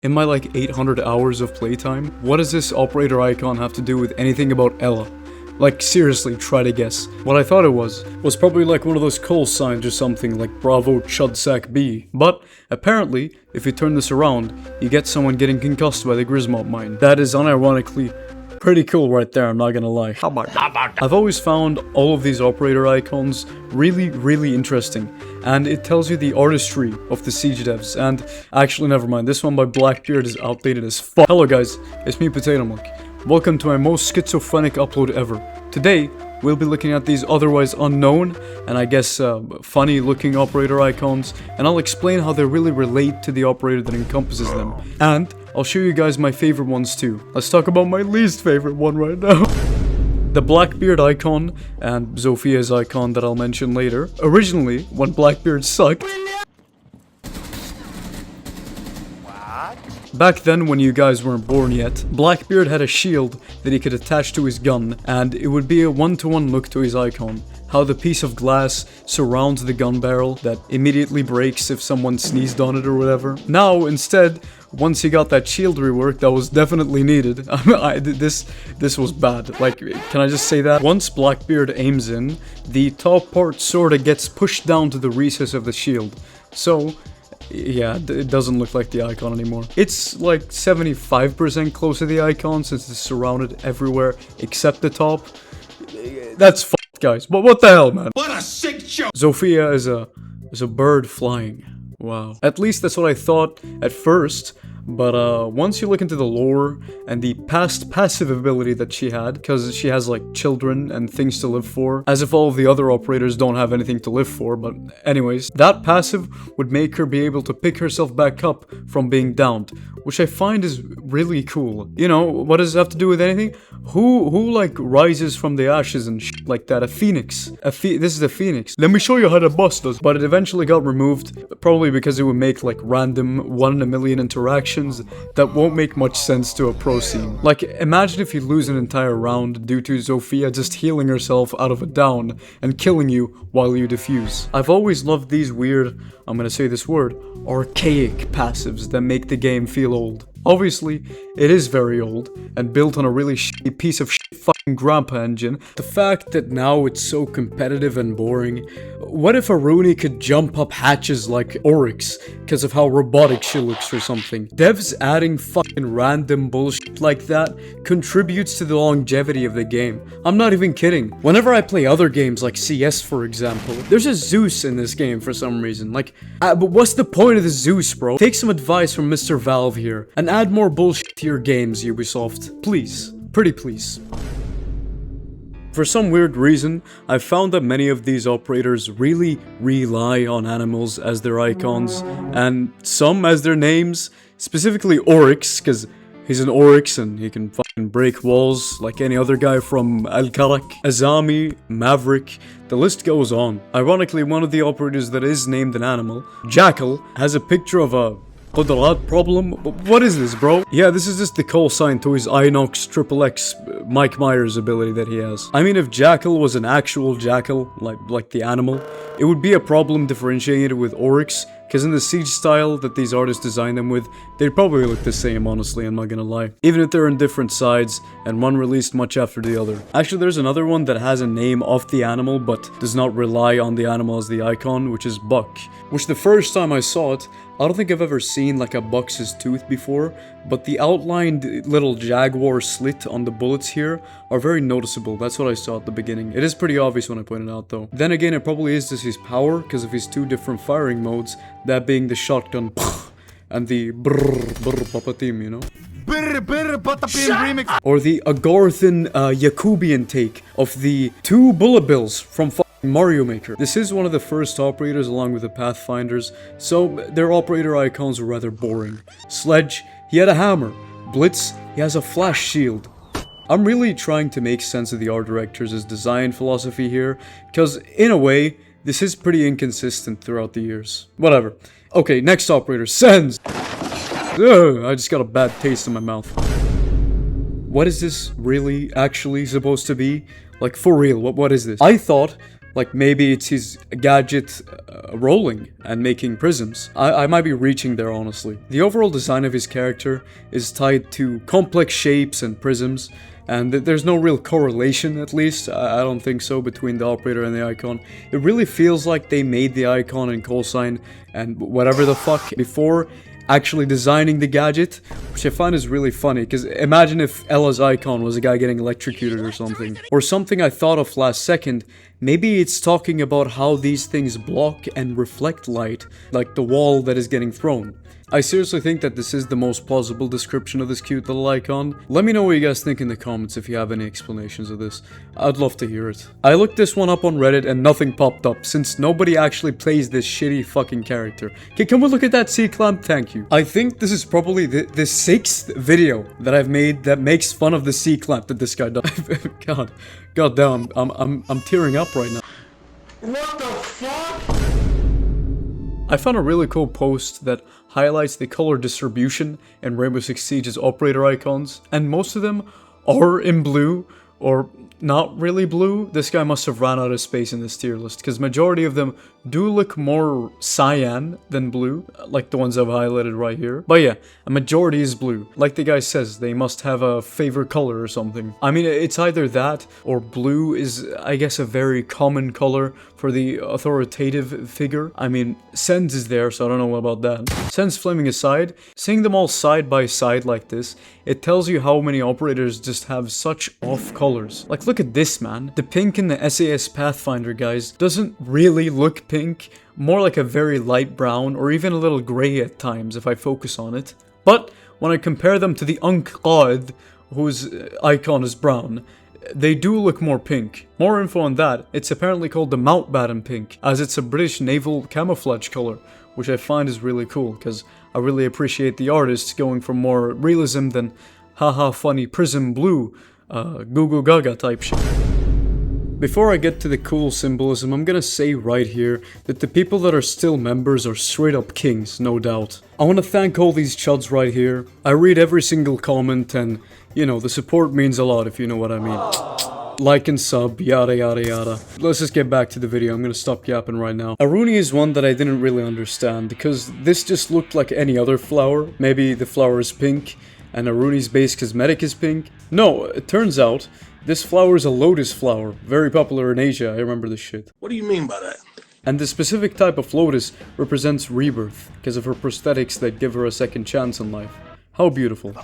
In my like 800 hours of playtime, what does this operator icon have to do with anything about Ella? Like seriously, try to guess. What I thought it was probably like one of those call signs or something like Bravo Chudsack B. But apparently, if you turn this around, you get someone getting concussed by the Grismop mine. That is unironically pretty cool right there, I'm not gonna lie. How about that? I've always found all of these operator icons really interesting. And it tells you the artistry of the Siege devs. And actually, never mind, this one by Blackbeard is outdated as fuck. Hello guys, it's me, Potato Milk. Welcome to my most schizophrenic upload ever. Today, we'll be looking at these otherwise unknown, and I guess funny looking operator icons, and I'll explain how they really relate to the operator that encompasses them. And I'll show you guys my favorite ones too. Let's talk about my least favorite one right now. The Blackbeard icon, and Zofia's icon that I'll mention later. Originally, when Blackbeard sucked, back then, when you guys weren't born yet, Blackbeard had a shield that he could attach to his gun, and it would be a one-to-one look to his icon. How the piece of glass surrounds the gun barrel that immediately breaks if someone sneezed on it or whatever. Now, instead, once he got that shield rework that was definitely needed, this was bad. Like, can I just say that? Once Blackbeard aims in, the top part sorta gets pushed down to the recess of the shield. So, yeah, it doesn't look like the icon anymore. It's like 75% close to the icon since it's surrounded everywhere except the top. That's f***ed, guys. But what the hell, man? What a sick show! Zofia is a bird flying. Wow. At least that's what I thought at first. But once you look into the lore and the past passive ability that she had, because she has like children and things to live for, as if all of the other operators don't have anything to live for, but anyways, that passive would make her be able to pick herself back up from being downed, which I find is really cool. You know, what does it have to do with anything? Who like rises from the ashes and shit like that? A phoenix. This is a phoenix. Let me show you how to bust us. But it eventually got removed, probably because it would make like random 1 in a million interactions that won't make much sense to a pro scene. Like, imagine if you lose an entire round due to Zofia just healing herself out of a down and killing you while you defuse. I've always loved these weird, I'm gonna say this word, archaic passives that make the game feel old. Obviously, it is very old, and built on a really shitty piece of shit fucking grandpa engine. The fact that now it's so competitive and boring. What if Aruni could jump up hatches like Oryx, because of how robotic she looks or something? Devs adding fucking random bullshit like that contributes to the longevity of the game. I'm not even kidding. Whenever I play other games like CS for example, there's a Zeus in this game for some reason. Like, but what's the point of the Zeus, bro? Take some advice from Mr. Valve here, and add more bullshit to your games, Ubisoft. Please. Pretty please. For some weird reason, I've found that many of these operators really rely on animals as their icons, and some as their names, specifically Oryx, because he's an Oryx and he can fucking break walls like any other guy from Al-Karak, Azami, Maverick, the list goes on. Ironically, one of the operators that is named an animal, Jackal, has a picture of a Qudrat problem? What is this, bro? Yeah, this is just the call sign to his Inox XXX Mike Myers ability that he has. I mean, if Jackal was an actual jackal, like the animal, it would be a problem differentiating it with Oryx, because in the Siege style that these artists designed them with, they'd probably look the same, honestly, I'm not gonna lie. Even if they're in different sides, and one released much after the other. Actually, there's another one that has a name of the animal, but does not rely on the animal as the icon, which is Buck. Which the first time I saw it, I don't think I've ever seen like a Buck's tooth before, but the outlined little jaguar slit on the bullets here are very noticeable. That's what I saw at the beginning. It is pretty obvious when I point it out though. Then again, it probably is just his power because of his two different firing modes, that being the shotgun and the brrr papatim, you know? Or the Agarthan Yakubian take of the two bullet bills from Mario Maker. This is one of the first operators along with the Pathfinders, so their operator icons were rather boring. Sledge, he had a hammer. Blitz, he has a flash shield. I'm really trying to make sense of the art director's design philosophy here, because in a way, this is pretty inconsistent throughout the years. Whatever. Okay, next operator, Sens! Ugh, I just got a bad taste in my mouth. What is this really actually supposed to be? Like, for real, what is this? I thought Like maybe it's his gadget rolling and making prisms. I might be reaching there, honestly. The overall design of his character is tied to complex shapes and prisms, and there's no real correlation, at least. I don't think so, between the operator and the icon. It really feels like they made the icon and cosine and whatever the fuck before actually designing the gadget, which I find is really funny, because imagine if Ella's icon was a guy getting electrocuted or something. Or something I thought of last second, maybe it's talking about how these things block and reflect light, like the wall that is getting thrown. I seriously think that this is the most plausible description of this cute little icon. Let me know what you guys think in the comments if you have any explanations of this. I'd love to hear it. I looked this one up on Reddit and nothing popped up, since nobody actually plays this shitty fucking character. Okay, can we look at that C-clamp? Thank you. I think this is probably the 6th video that I've made that makes fun of the C-clamp that this guy does. God damn, I'm tearing up right now. What the fuck? I found a really cool post that highlights the color distribution in Rainbow Six Siege's operator icons, and most of them are in blue, or not really blue. This guy must have ran out of space in this tier list, because majority of them do look more cyan than blue, like the ones I've highlighted right here. But yeah, a majority is blue. Like the guy says, they must have a favorite color or something. I mean, it's either that, or blue is, I guess, a very common color for the authoritative figure. I mean, Sens is there, so I don't know about that. Sens flaming aside, seeing them all side by side like this, it tells you how many operators just have such off colors. Like, look at this, man. The pink in the SAS Pathfinder, guys, doesn't really look pink, more like a very light brown, or even a little gray at times if I focus on it. But when I compare them to the Unqad, whose icon is brown, they do look more pink. More info on that, it's apparently called the Mountbatten pink, as it's a British naval camouflage color, which I find is really cool, because I really appreciate the artists going for more realism than haha funny prism blue, goo goo gaga type shit. Before I get to the cool symbolism, I'm gonna say right here that the people that are still members are straight up kings, no doubt. I wanna thank all these chuds right here. I read every single comment and, you know, the support means a lot if you know what I mean. Like and sub, yada yada yada. Let's just get back to the video, I'm gonna stop yapping right now. Aruni is one that I didn't really understand, because this just looked like any other flower. Maybe the flower is pink, and Aruni's base cosmetic is pink. No, it turns out, this flower is a lotus flower, very popular in Asia, I remember this shit. What do you mean by that? And the specific type of lotus represents rebirth, because of her prosthetics that give her a second chance in life. How beautiful.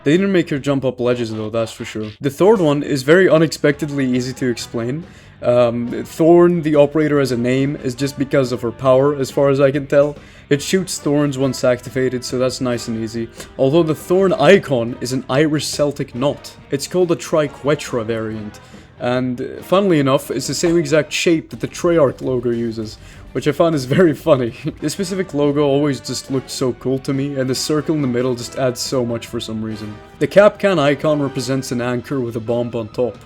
They didn't make her jump up ledges though, that's for sure. The third one is very unexpectedly easy to explain. Thorn, the operator as a name, is just because of her power, as far as I can tell. It shoots thorns once activated, so that's nice and easy. Although the thorn icon is an Irish Celtic knot. It's called a triquetra variant. And funnily enough, it's the same exact shape that the Treyarch logo uses, which I found is very funny. This specific logo always just looked so cool to me, and the circle in the middle just adds so much for some reason. The Capcan icon represents an anchor with a bomb on top.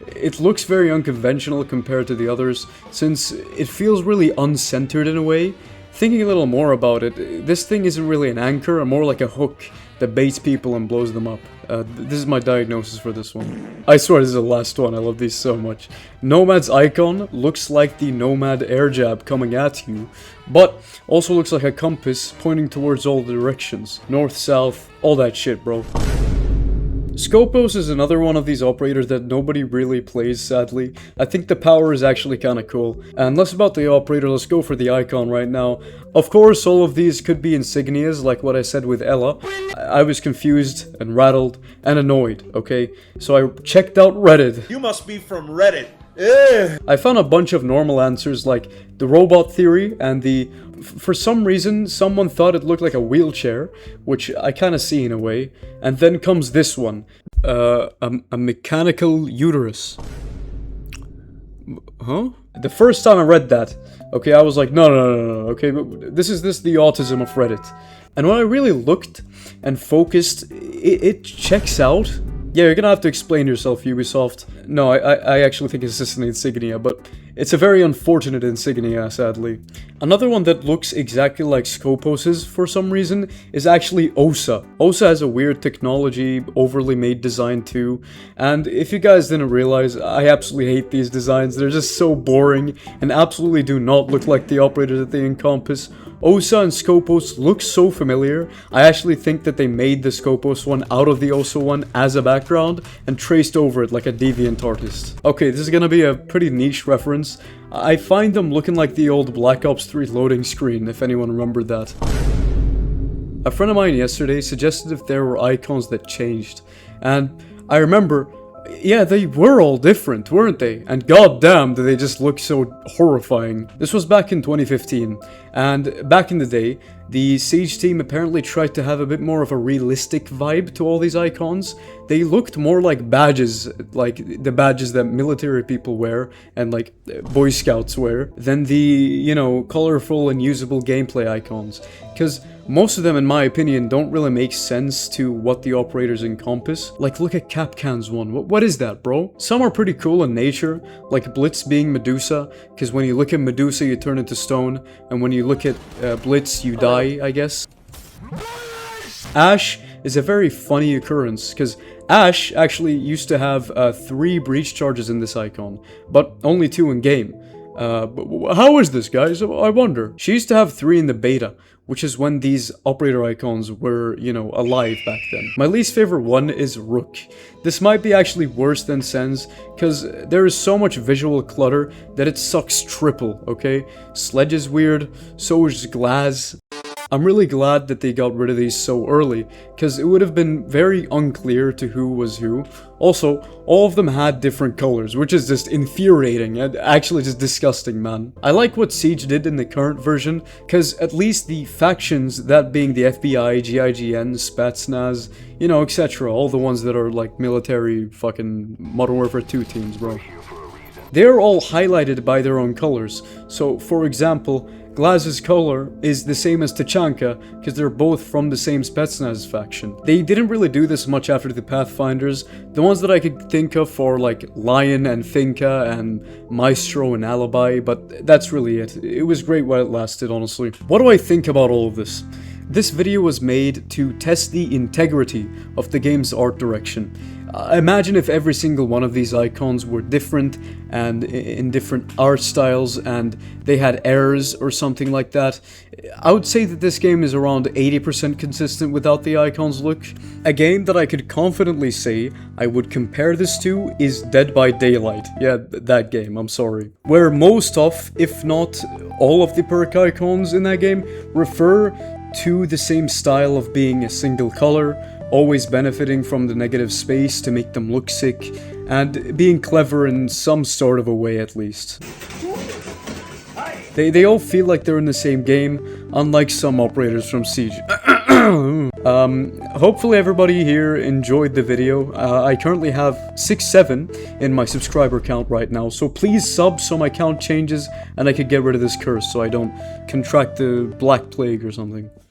It looks very unconventional compared to the others, since it feels really uncentered in a way. Thinking a little more about it, this thing isn't really an anchor, or more like a hook that baits people and blows them up. This is my diagnosis for this one. I swear this is the last one, I love these so much. Nomad's icon looks like the Nomad air jab coming at you, but also looks like a compass pointing towards all the directions. North, south, all that shit, bro. SKOPOS is another one of these operators that nobody really plays, sadly. I think the power is actually kinda cool. And less about the operator, let's go for the icon right now. Of course, all of these could be insignias, like what I said with Ella. I was confused and rattled and annoyed, okay? So I checked out Reddit. You must be from Reddit. Ugh. I found a bunch of normal answers like the robot theory and the... For some reason, someone thought it looked like a wheelchair, which I kinda see in a way. And then comes this one. A mechanical uterus. Huh? The first time I read that, okay, I was like, no, okay, this is the autism of Reddit. And when I really looked and focused, it checks out. Yeah, you're gonna have to explain yourself, Ubisoft. No, I actually think it's just an insignia, but It's a very unfortunate insignia, sadly. Another one that looks exactly like SKOPOS's for some reason is actually OSA. OSA has a weird technology, overly made design too, and if you guys didn't realize, I absolutely hate these designs. They're just so boring and absolutely do not look like the operator that they encompass. OSA and SKOPOS look so familiar. I actually think that they made the SKOPOS one out of the OSA one as a background and traced over it like a deviant artist. Okay, this is gonna be a pretty niche reference. I find them looking like the old Black Ops 3 loading screen, if anyone remembered that. A friend of mine yesterday suggested if there were icons that changed, and I remember, yeah, they were all different, weren't they? And goddamn, did they just look so horrifying. This was back in 2015, and back in the day, the Siege team apparently tried to have a bit more of a realistic vibe to all these icons. They looked more like badges, like the badges that military people wear and like Boy Scouts wear, than the, you know, colorful and usable gameplay icons. Because most of them, in my opinion, don't really make sense to what the operators encompass. Like, look at Capcan's one. What is that, bro? Some are pretty cool in nature, like Blitz being Medusa, because when you look at Medusa, you turn into stone, and when you look at Blitz, you die, I guess. Ash is a very funny occurrence, because Ash actually used to have 3 breach charges in this icon, but only 2 in game. How is this, guys? I wonder. She used to have 3 in the beta, which is when these operator icons were, you know, alive back then. My least favorite one is Rook. This might be actually worse than Sens, because there is so much visual clutter that it sucks triple, okay? Sledge is weird, so is Glass. I'm really glad that they got rid of these so early, because it would have been very unclear to who was who. Also, all of them had different colors, which is just infuriating and actually just disgusting, man. I like what Siege did in the current version, because at least the factions, that being the FBI, GIGN, Spetsnaz, you know, etc., all the ones that are like military fucking Modern Warfare 2 teams, bro. They're all highlighted by their own colors. So, for example, Glaz's color is the same as Tachanka, because they're both from the same Spetsnaz faction. They didn't really do this much after the Pathfinders. The ones that I could think of are like Lion and Finka and Maestro and Alibi, but that's really it. It was great while it lasted, honestly. What do I think about all of this? This video was made to test the integrity of the game's art direction. Imagine if every single one of these icons were different and in different art styles and they had errors or something like that. I would say that this game is around 80% consistent without the icons look. A game that I could confidently say I would compare this to is Dead by Daylight. Yeah, that game, I'm sorry. Where most of, if not all of the perk icons in that game refer to the same style of being a single color, always benefiting from the negative space to make them look sick, and being clever in some sort of a way at least. They all feel like they're in the same game, unlike some operators from Siege. Hopefully everybody here enjoyed the video. I currently have 6-7 in my subscriber count right now, so please sub so my count changes and I could get rid of this curse so I don't contract the Black Plague or something.